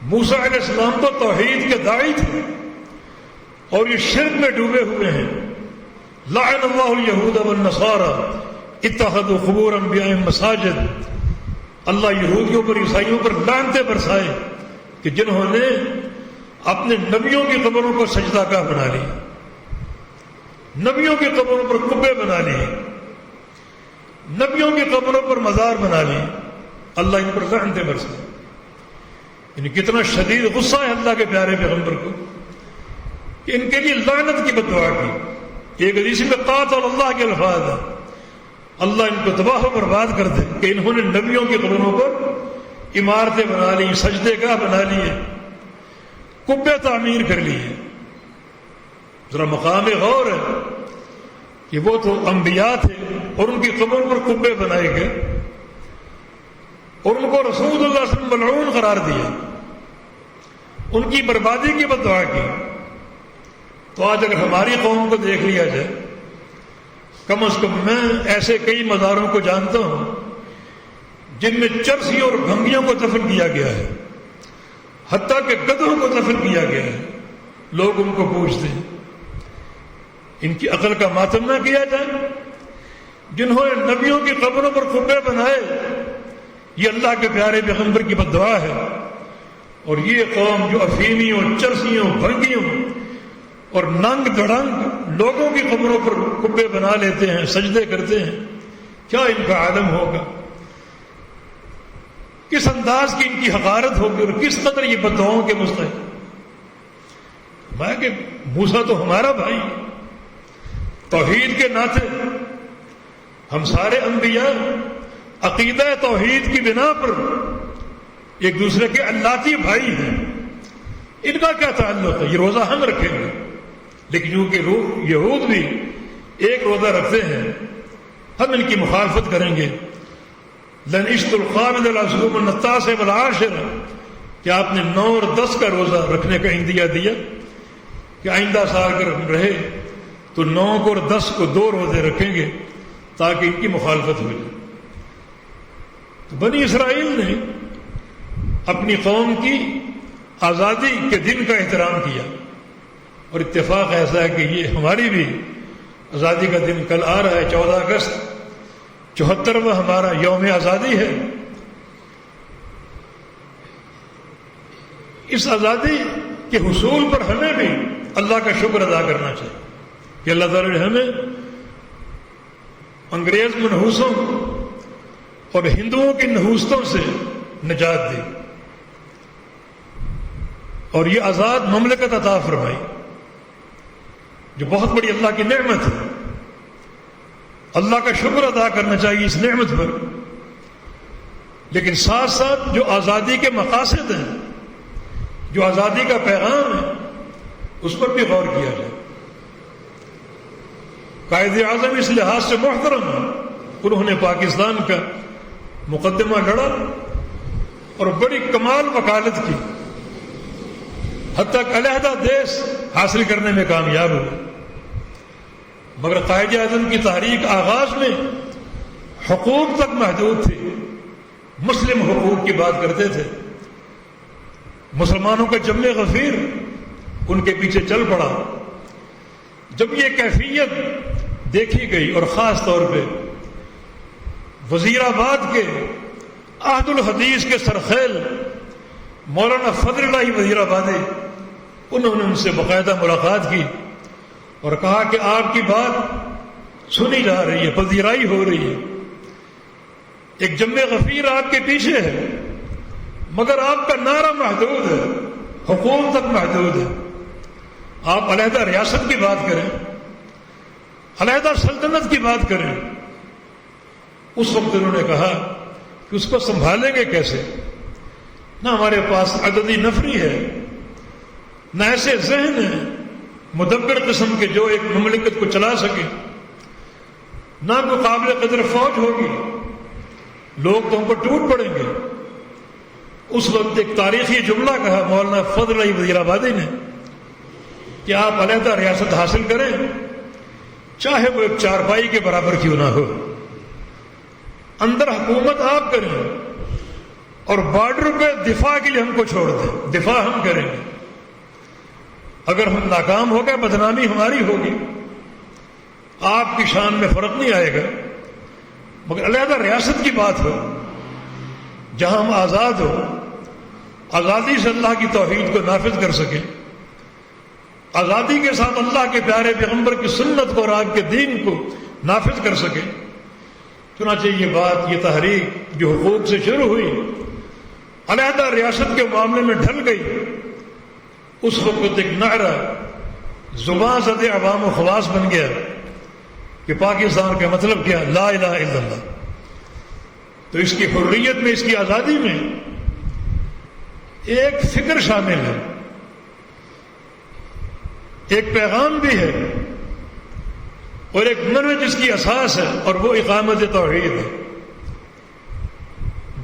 موسیٰ علیہ السلام تو توحید کے داعی تھے اور یہ شرک میں ڈوبے ہوئے ہیں۔ لعن اللہ الیہود والنصارى اتخذوا قبور انبیاء مساجد، اللہ یہودیوں پر عیسائیوں پر لعنتیں برسائے کہ جنہوں نے اپنے نبیوں کی قبروں کو سجدہ گاہ بنا لی، نبیوں کی قبروں پر قبے بنا لیے، نبیوں کی قبروں پر مزار بنا لیے، اللہ ان پر لعنتیں برسائے۔ یعنی کتنا شدید غصہ ہے اللہ کے پیارے پیغمبر کو کہ ان کے لیے لعنت کی بد دعا کی۔ ایک حدیث میں قاتل اللہ کے الفاظ ہے، اللہ ان کو تباہ و برباد کر دے کہ انہوں نے نبیوں کی قبروں پر عمارتیں بنا لی، سجدے گاہ بنا لیے، قبے تعمیر کر لیے۔ ذرا مقام غور ہے کہ وہ تو انبیاء تھے اور ان کی قبروں پر قبے بنائے گئے اور ان کو رسول اللہ صلی اللہ علیہ وسلم ملعون قرار دیا، ان کی بربادی کی بد دعا کی۔ تو آج اگر ہماری قوم کو دیکھ لیا جائے، کم از کم میں ایسے کئی مزاروں کو جانتا ہوں جن میں چرسی اور بھنگیوں کو دفن کیا گیا ہے، حتیٰ کہ گدھوں کو دفن کیا گیا ہے۔ لوگ ان کو پوچھتے ہیں، ان کی عقل کا ماتم نہ کیا جائے؟ جنہوں نے نبیوں کی قبروں پر قبے بنائے، یہ اللہ کے پیارے پیغمبر کی بد دعا ہے۔ اور یہ قوم جو افیمیوں، چرسیوں، بھنگیوں اور ننگ دڑنگ لوگوں کی قبروں پر قبے بنا لیتے ہیں، سجدے کرتے ہیں، کیا ان کا عالم ہوگا؟ کس انداز کی ان کی حقارت ہوگی اور کس قدر یہ بد دعاؤں کے مستحق۔ میں کہ موسیٰ تو ہمارا بھائی، توحید کے ناطے ہم سارے انبیاء عقیدہ توحید کی بنا پر ایک دوسرے کے اللہتی بھائی ہیں، ان کا کیا تعلق ہے؟ یہ روزہ ہم رکھیں گے، لیکن چونکہ یہود بھی ایک روزہ رکھتے ہیں، ہم ان کی مخالفت کریں گے۔ لن اشت القابض العصوم النتاسع والعاشر، کہ آپ نے 9 اور 10 کا روزہ رکھنے کا عندیہ دیا کہ آئندہ سال اگر ہم رہے تو 9 کو اور 10 کو 2 روزے رکھیں گے تاکہ ان کی مخالفت ہو جائے۔ تو بنی اسرائیل نے اپنی قوم کی آزادی کے دن کا احترام کیا، اور اتفاق ایسا ہے کہ یہ ہماری بھی آزادی کا دن کل آ رہا ہے، 14 اگست 74واں ہمارا یوم آزادی ہے۔ اس آزادی کے حصول پر ہمیں بھی اللہ کا شکر ادا کرنا چاہیے کہ اللہ تعالیٰ نے ہمیں انگریز منحوسوں اور ہندوؤں کی نحوستوں سے نجات دی اور یہ آزاد مملکت عطا فرمائی، جو بہت بڑی اللہ کی نعمت ہے۔ اللہ کا شکر ادا کرنا چاہیے اس نعمت پر، لیکن ساتھ ساتھ جو آزادی کے مقاصد ہیں، جو آزادی کا پیغام ہے، اس پر بھی غور کیا جائے۔ قائد اعظم اس لحاظ سے محترم ہے، انہوں نے پاکستان کا مقدمہ لڑا اور بڑی کمال وکالت کی، حتیٰ کہ علیحدہ دیش حاصل کرنے میں کامیاب ہوئے۔ مگر قائد اعظم کی تحریک آغاز میں حقوق تک محدود تھی، مسلم حقوق کی بات کرتے تھے، مسلمانوں کا جم غفیر ان کے پیچھے چل پڑا۔ جب یہ کیفیت دیکھی گئی اور خاص طور پہ وزیر آباد کے عہد الحدیث کے سرخیل مولانا فضل اللہ وزیر آبادی، انہوں نے ان سے باقاعدہ ملاقات کی اور کہا کہ آپ کی بات سنی جا رہی ہے، پذیرائی ہو رہی ہے، ایک جم غفیر آپ کے پیچھے ہے، مگر آپ کا نعرہ محدود ہے، حقوق تک محدود ہے۔ آپ علیحدہ ریاست کی بات کریں، علیحدہ سلطنت کی بات کریں۔ اس وقت انہوں نے کہا کہ اس کو سنبھالیں گے کیسے؟ نہ ہمارے پاس عددی نفری ہے، نہ ایسے ذہن ہیں مدبر قسم کے جو ایک مملکت کو چلا سکے، نہ کوئی قابل قدر فوج ہوگی، لوگ تو ہم کو ٹوٹ پڑیں گے۔ اس وقت ایک تاریخی جملہ کہا مولانا فضل علی وزیر آبادی نے کہ آپ علیحدہ ریاست حاصل کریں، چاہے وہ ایک چارپائی کے برابر کیوں نہ ہو، اندر حکومت آپ کریں اور بارڈر پہ دفاع کے لیے ہم کو چھوڑ دیں، دفاع ہم کریں گے۔ اگر ہم ناکام ہو گئے بدنامی ہماری ہوگی، آپ کی شان میں فرق نہیں آئے گا، مگر علیحدہ ریاست کی بات ہو جہاں ہم آزاد ہو، آزادی سے اللہ کی توحید کو نافذ کر سکیں، آزادی کے ساتھ اللہ کے پیارے پیغمبر کی سنت کو اور آپ کے دین کو نافذ کر سکیں۔ چنانچہ یہ بات، یہ تحریک جو حقوق سے شروع ہوئی، علیحدہ ریاست کے معاملے میں ڈھل گئی۔ اس وقت ایک نعرہ زبان زد عوام و خواص بن گیا کہ پاکستان کا مطلب کیا؟ لا الہ الا اللہ۔ تو اس کی حریت میں، اس کی آزادی میں ایک فکر شامل ہے، ایک پیغام بھی ہے، اور ایک منہج جس کی اساس ہے، اور وہ اقامت توحید ہے۔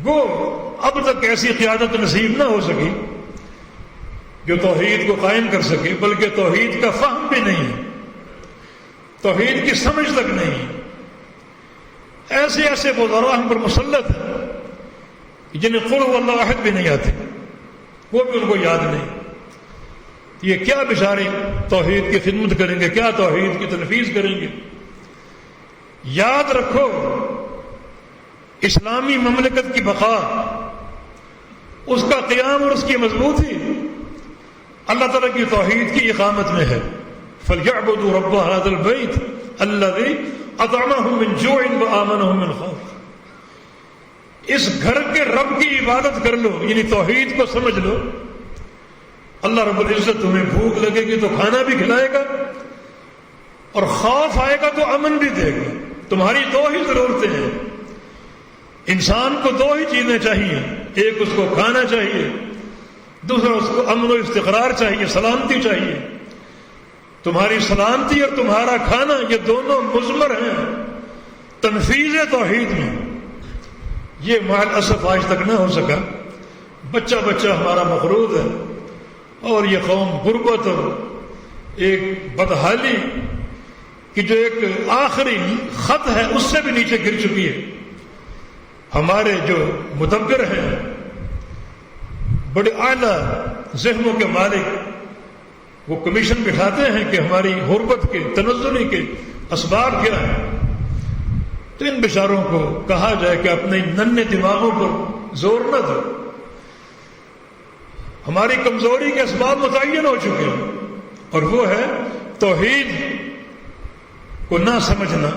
وہ اب تک ایسی قیادت نصیب نہ ہو سکی جو توحید کو قائم کر سکے، بلکہ توحید کا فہم بھی نہیں ہے، توحید کی سمجھ تک نہیں ہے۔ ایسے ایسے وزراء ہم پر مسلط ہیں جنہیں قل هو اللہ احد بھی نہیں آتے، وہ بھی ان کو یاد نہیں۔ یہ کیا بیچارے توحید کی خدمت کریں گے، کیا توحید کی تنفیذ کریں گے؟ یاد رکھو، اسلامی مملکت کی بقا، اس کا قیام اور اس کی مضبوطی اللہ تعالیٰ کی توحید کی اقامت میں ہے۔ فَلْيَعْبُدُوا رَبَّ هَذَا الْبَيْتِ الَّذِي أَطْعَمَهُم مِّن جُوعٍ وَآمَنَهُم مِّن خَوْفٍ۔ اس گھر کے رب کی عبادت کر لو، یعنی توحید کو سمجھ لو، اللہ رب العزت تمہیں بھوک لگے گی تو کھانا بھی کھلائے گا، اور خوف آئے گا تو امن بھی دے گا۔ تمہاری دو ہی ضرورتیں ہیں، انسان کو دو ہی چیزیں چاہیے، ایک اس کو کھانا چاہیے، دوسرا اس کو امن و استقرار چاہیے، سلامتی چاہیے۔ تمہاری سلامتی اور تمہارا کھانا یہ دونوں مضمر ہیں تنفیذ توحید میں۔ یہ مال اسف آج تک نہ ہو سکا، بچہ بچہ ہمارا مغرور ہے، اور یہ قوم غربت اور ایک بدحالی کی جو ایک آخری خط ہے اس سے بھی نیچے گر چکی ہے۔ ہمارے جو مدبر ہیں، بڑے اعلیٰ ذہنوں کے مالک، وہ کمیشن بٹھاتے ہیں کہ ہماری غربت کے، تنزلی کے اسباب کیا ہیں، تو ان بیچاروں کو کہا جائے کہ اپنے ننھے دماغوں پر زور نہ دو۔ ہماری کمزوری کے اسباب متعین ہو چکے ہیں، اور وہ ہے توحید کو نہ سمجھنا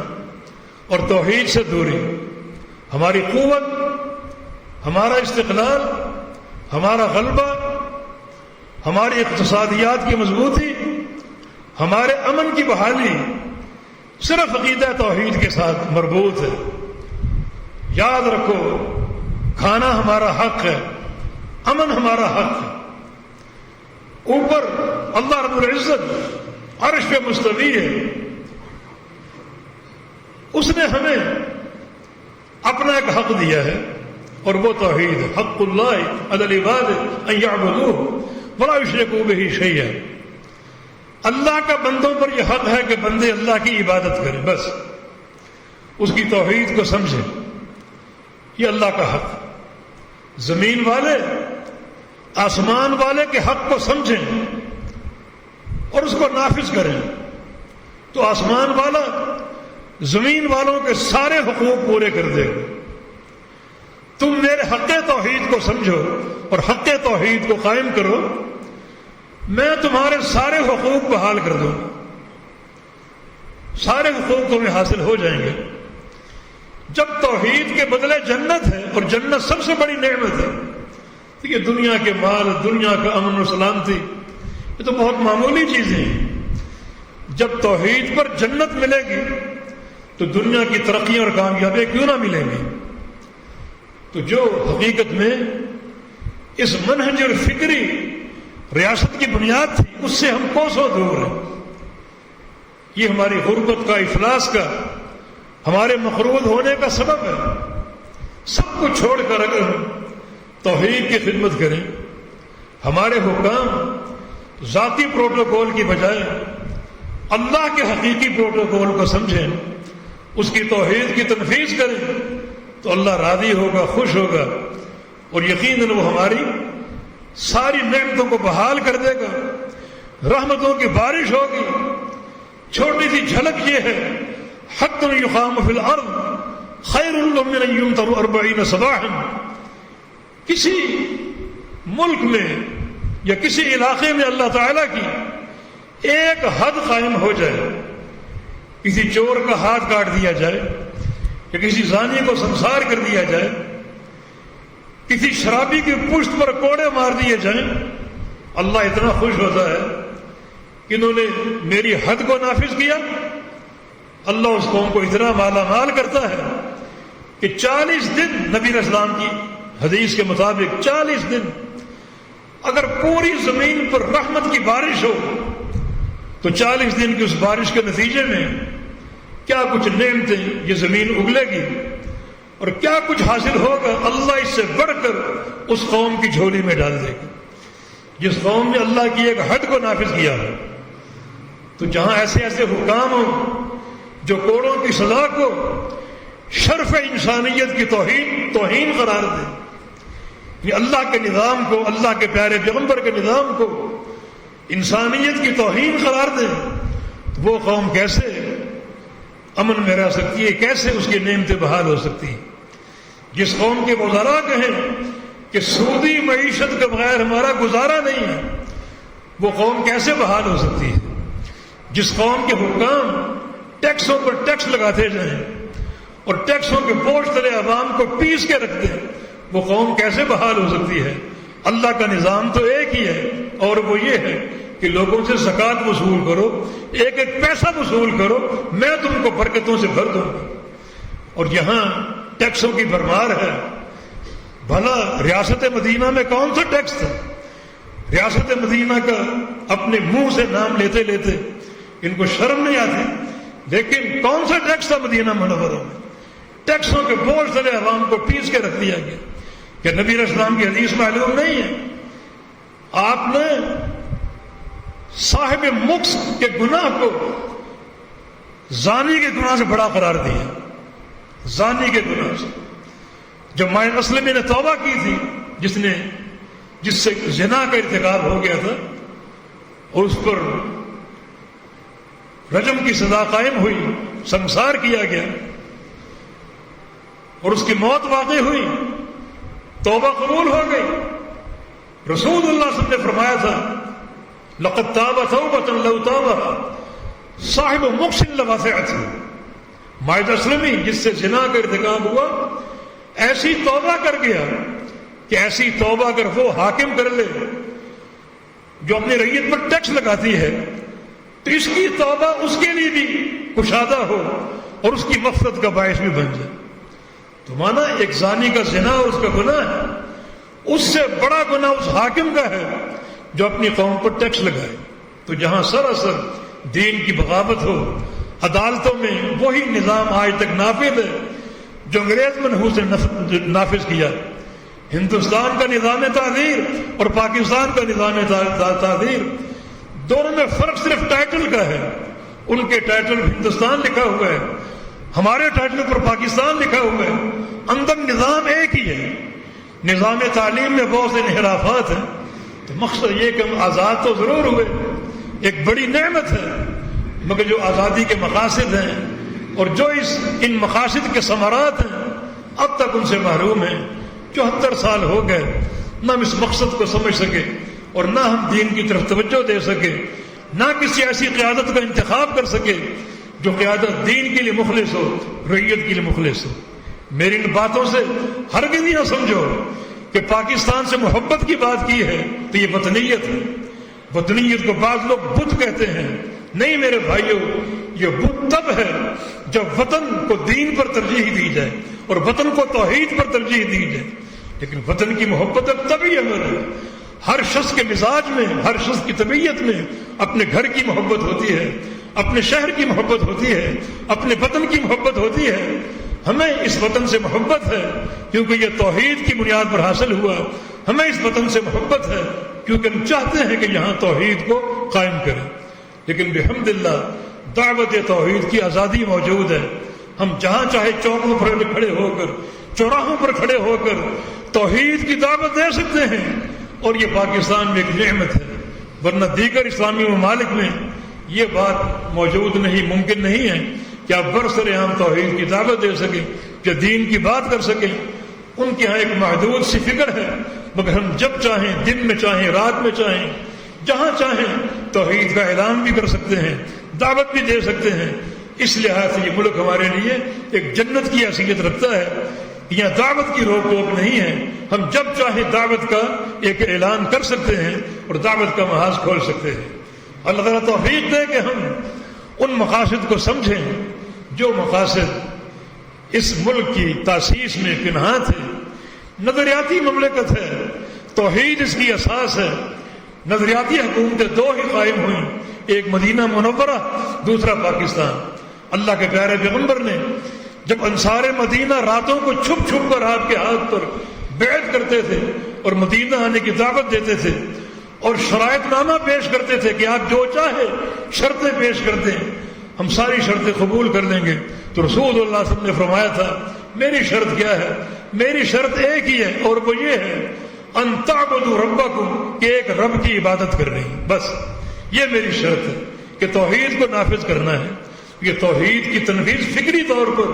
اور توحید سے دوری۔ ہماری قوت، ہمارا استقلال، ہمارا غلبہ، ہماری اقتصادیات کی مضبوطی، ہمارے امن کی بحالی صرف عقیدہ توحید کے ساتھ مربوط ہے۔ یاد رکھو، کھانا ہمارا حق ہے، امن ہمارا حق ہے۔ اوپر اللہ رب العزت عرش پہ مستوی ہے، اس نے ہمیں اپنا ایک حق دیا ہے، اور وہ توحید، حق اللہ علی العباد ان یعبدوہ ولا یشرکوا بہ شیئا۔ اللہ کا بندوں پر یہ حق ہے کہ بندے اللہ کی عبادت کریں، بس اس کی توحید کو سمجھیں، یہ اللہ کا حق۔ زمین والے آسمان والے کے حق کو سمجھیں اور اس کو نافذ کریں، تو آسمان والا زمین والوں کے سارے حقوق پورے کر دے گا۔ تم میرے حق توحید کو سمجھو اور حق توحید کو قائم کرو، میں تمہارے سارے حقوق بحال کر دوں گا۔ سارے حقوق تمہیں حاصل ہو جائیں گے۔ جب توحید کے بدلے جنت ہے، اور جنت سب سے بڑی نعمت ہے، یہ دنیا کے مال، دنیا کا امن و سلامتی، یہ تو بہت معمولی چیزیں ہیں۔ جب توحید پر جنت ملے گی تو دنیا کی ترقیاں اور کامیابیاں کیوں نہ ملیں گی؟ تو جو حقیقت میں اس منہج اور فکری ریاست کی بنیاد تھی، اس سے ہم کوسوں دور ہیں۔ یہ ہماری غربت کا، افلاس کا، ہمارے مقروض ہونے کا سبب ہے۔ سب کچھ چھوڑ کر اگر ہم توحید کی خدمت کریں، ہمارے حکام ذاتی پروٹوکول کی بجائے اللہ کے حقیقی پروٹوکول کو سمجھیں، اس کی توحید کی تنفیذ کریں، تو اللہ راضی ہوگا، خوش ہوگا، اور یقیناً وہ ہماری ساری نعمتوں کو بحال کر دے گا، رحمتوں کی بارش ہوگی۔ چھوٹی سی جھلک یہ ہے، حق یقام فی الارض خیر من ان یمطر 40 صباحا۔ کسی ملک میں یا کسی علاقے میں اللہ تعالیٰ کی ایک حد قائم ہو جائے، کسی چور کا ہاتھ کاٹ دیا جائے، یا کسی زانی کو سنسار کر دیا جائے، کسی شرابی کی پشت پر کوڑے مار دیے جائیں، اللہ اتنا خوش ہوتا ہے کہ انہوں نے میری حد کو نافذ کیا۔ اللہ اس قوم کو اتنا مالا مال کرتا ہے کہ 40 دن، نبی علیہ السلام کی حدیث کے مطابق 40 دن اگر پوری زمین پر رحمت کی بارش ہو تو 40 دن کی اس بارش کے نتیجے میں کیا کچھ نعمتیں یہ زمین اگلے گی، اور کیا کچھ حاصل ہوگا، اللہ اس سے بڑھ کر اس قوم کی جھولی میں ڈال دے گا جس قوم نے اللہ کی ایک حد کو نافذ کیا ہے۔ تو جہاں ایسے ایسے حکام ہوں جو کوڑوں کی سزا کو شرف انسانیت کی توہین قرار دے، یہ اللہ کے نظام کو، اللہ کے پیارے پیغمبر کے نظام کو انسانیت کی توہین قرار دے، وہ قوم کیسے امن میں رہ سکتی ہے، کیسے اس کی نعمتیں بحال ہو سکتی ہیں؟ جس قوم کے وزراء کہیں کہ سودی معیشت کے بغیر ہمارا گزارا نہیں ہے، وہ قوم کیسے بحال ہو سکتی ہے؟ جس قوم کے حکام ٹیکسوں پر ٹیکس لگاتے جائیں اور ٹیکسوں کے بوجھ تلے عوام کو پیس کے رکھ دیں، وہ قوم کیسے بحال ہو سکتی ہے؟ اللہ کا نظام تو ایک ہی ہے، اور وہ یہ ہے کہ لوگوں سے زکوٰۃ وصول کرو، ایک ایک پیسہ وصول کرو، میں تم کو برکتوں سے بھر دوں گا۔ اور یہاں ٹیکسوں کی بھرمار ہے۔ بھلا ریاست مدینہ میں کون سا ٹیکس تھا؟ ریاست مدینہ کا اپنے منہ سے نام لیتے لیتے ان کو شرم نہیں آتی، لیکن کون سا ٹیکس تھا مدینہ منورہ میں؟ ٹیکسوں کے بوجھ تلے عوام کو پیس کے رکھ دیا گیا۔ کہ نبی علیہ السلام کی حدیث معلوم نہیں ہے؟ آپ نے صاحب مکس کے گناہ کو زانی کے گناہ سے بڑا قرار دیا، زانی کے گناہ سے۔ جب مائن اسلمی نے توبہ کی تھی، جس سے زنا کا ارتکاب ہو گیا تھا، اور اس پر رجم کی سزا قائم ہوئی، سنسار کیا گیا اور اس کی موت واقع ہوئی، توبہ قبول ہو گئی۔ رسول اللہ صلی اللہ علیہ وسلم نے فرمایا تھا لقد تاب توبۃ لو تاب صاحب مکس لواسعت۔ مائد اسلمی جس سے زنا کا ارتکاب ہوا، ایسی توبہ کر گیا کہ ایسی توبہ اگر وہ حاکم کر لے جو اپنی رعیت پر ٹیکس لگاتی ہے، تو اس کی توبہ اس کے لیے بھی کشادہ ہو اور اس کی مغفرت کا باعث بھی بن جائے۔ تو مانا ایک زانی کا زنا اور اس کا گناہ ہے، اس سے بڑا گناہ اس حاکم کا ہے جو اپنی قوم پر ٹیکس لگائے۔ تو جہاں سراسر دین کی بغاوت ہو، عدالتوں میں وہی نظام آج تک نافذ ہے جو انگریز منحوس نے نافذ کیا۔ ہندوستان کا نظام تعزیر اور پاکستان کا نظام تعزیر، دونوں میں فرق صرف ٹائٹل کا ہے۔ ان کے ٹائٹل ہندوستان لکھا ہوا ہے، ہمارے ٹائٹل پر پاکستان لکھا ہوا ہے، اندر نظام ایک ہی ہے۔ نظام تعلیم میں بہت سے انحرافات ہیں، تو مقصد یہ کہ ہم آزاد تو ضرور ہوئے، ایک بڑی نعمت ہے، مگر جو آزادی کے مقاصد ہیں اور جو ان مقاصد کے ثمرات ہیں، اب تک ان سے محروم ہیں۔ 74 سال ہو گئے، نہ ہم اس مقصد کو سمجھ سکے اور نہ ہم دین کی طرف توجہ دے سکے، نہ کسی ایسی قیادت کا انتخاب کر سکے جو قیادت دین کے لیے مخلص ہو، رعیت کے لیے مخلص ہو۔ میری ان باتوں سے ہرگز نہ سمجھو کہ پاکستان سے محبت کی بات کی ہے تو یہ وطنیت ہے۔ وطنیت کو بعض لوگ بت کہتے ہیں، نہیں میرے بھائیوں، یہ بت تب ہے جب وطن کو دین پر ترجیح دی جائے اور وطن کو توحید پر ترجیح دی جائے، لیکن وطن کی محبت اب تبھی عمل ہے۔ ہر شخص کے مزاج میں، ہر شخص کی طبیعت میں اپنے گھر کی محبت ہوتی ہے، اپنے شہر کی محبت ہوتی ہے، اپنے وطن کی محبت ہوتی ہے۔ ہمیں اس وطن سے محبت ہے کیونکہ یہ توحید کی بنیاد پر حاصل ہوا۔ ہمیں اس وطن سے محبت ہے کیونکہ ہم چاہتے ہیں کہ یہاں توحید کو قائم کریں، لیکن بحمداللہ دعوت توحید کی آزادی موجود ہے۔ ہم جہاں چاہے چوکوں پر کھڑے ہو کر، چوراہوں پر کھڑے ہو کر توحید کی دعوت دے سکتے ہیں، اور یہ پاکستان میں ایک نعمت ہے، ورنہ دیگر اسلامی ممالک میں یہ بات موجود نہیں، ممکن نہیں ہے کہ آپ برسر عام توحید کی دعوت دے سکیں، کہ دین کی بات کر سکیں۔ ان کے ہاں ایک محدود سی فکر ہے، مگر ہم جب چاہیں، دن میں چاہیں، رات میں چاہیں، جہاں چاہیں توحید کا اعلان بھی کر سکتے ہیں، دعوت بھی دے سکتے ہیں۔ اس لحاظ سے یہ ملک ہمارے لیے ایک جنت کی حیثیت رکھتا ہے۔ یہاں دعوت کی روک ٹوک نہیں ہے، ہم جب چاہیں دعوت کا ایک اعلان کر سکتے ہیں اور دعوت کا محاذ کھول سکتے ہیں۔ اللہ تعالیٰ توفیق دے کہ ہم ان مقاصد کو سمجھیں جو مقاصد اس ملک کی تاسیس میں پنہاں تھے۔ نظریاتی مملکت ہے، توحید اس کی اساس ہے۔ نظریاتی حکومتیں دو ہی قائم ہوئیں، ایک مدینہ منورہ، دوسرا پاکستان۔ اللہ کے پیارے پیغمبر نے جب انصار مدینہ راتوں کو چھپ چھپ کر آپ کے ہاتھ پر بیعت کرتے تھے اور مدینہ آنے کی دعوت دیتے تھے اور شرائط نامہ پیش کرتے تھے کہ آپ جو چاہے شرطیں پیش کر دیں، ہم ساری شرطیں قبول کر لیں گے، تو رسول اللہ صلی اللہ علیہ وسلم نے فرمایا تھا میری شرط کیا ہے؟ میری شرط ایک ہی ہے، اور وہ یہ ہے ان تعبدوا ربکم، کہ ایک رب کی عبادت کرنی، بس یہ میری شرط ہے کہ توحید کو نافذ کرنا ہے۔ یہ توحید کی تنفیذ فکری طور پر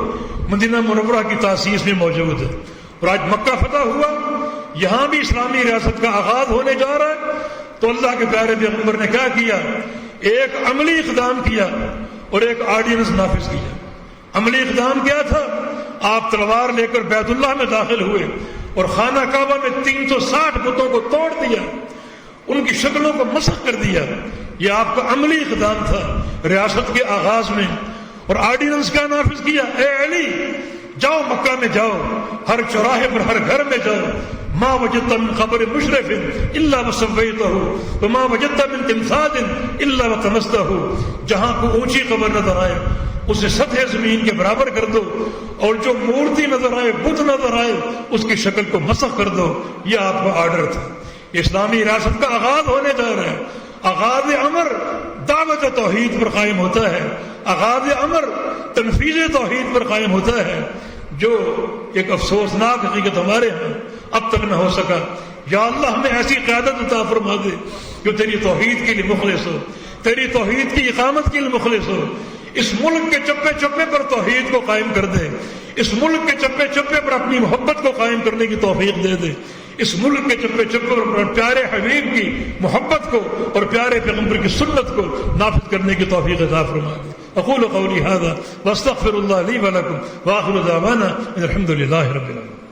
مدینہ منورہ کی تاسیس میں موجود ہے، اور آج مکہ فتح ہوا، یہاں بھی اسلامی ریاست کا آغاز ہونے جا رہا ہے، تو اللہ کے پیارے پیغمبر نے کیا کیا؟ ایک عملی اقدام کیا اور ایک آرڈیننس نافذ کیا۔ عملی اقدام کیا تھا؟ آپ تلوار لے کر بیت اللہ میں داخل ہوئے اور خانہ کعبہ میں 360 بتوں کو توڑ دیا، ان کی شکلوں کو مسخ کر دیا۔ یہ آپ کا عملی اقدام تھا ریاست کے آغاز میں۔ اور آرڈیننس کا نافذ کیا، اے علی جاؤ مکہ میں جاؤ، ہر چوراہے پر، ہر گھر میں جاؤ، ما وجدت من قبر مشرف الا وسویتہ وما وجدت من تمثال الا وطمستہ، جہاں کو اونچی قبر نظر آئے اسے سطح زمین کے برابر کر دو، اور جو مورتی نظر آئے، بت نظر آئے، اس کی شکل کو مسخ کر دو۔ یہ آپ کا آرڈر تھا۔ اسلامی ریاست کا آغاز ہونے جا رہا ہے۔ آغاز امر دعوت توحید پر قائم ہوتا ہے، آغاز امر تنفیذ توحید پر قائم ہوتا ہے، جو ایک افسوسناک حقیقت ہمارے ہاں اب تک نہ ہو سکا۔ یا اللہ ہمیں ایسی قیادت عطا فرما دے جو تیری توحید کے لیے مخلص ہو، تیری توحید کی اقامت کے لیے مخلص ہو۔ اس ملک کے چپے چپے پر توحید کو قائم کر دے، اس ملک کے چپے چپے پر اپنی محبت کو قائم کرنے کی توفیق دے دے، اس ملک کے چپے چپے پر پیارے حبیب کی محبت کو اور پیارے پیغمبر کی سنت کو نافذ کرنے کی توفیق عطا فرما دے۔ اقول قولی ھذا واستغفر اللہ لی ولکم وآخر دعوانا ان الحمد للہ رب العالمین۔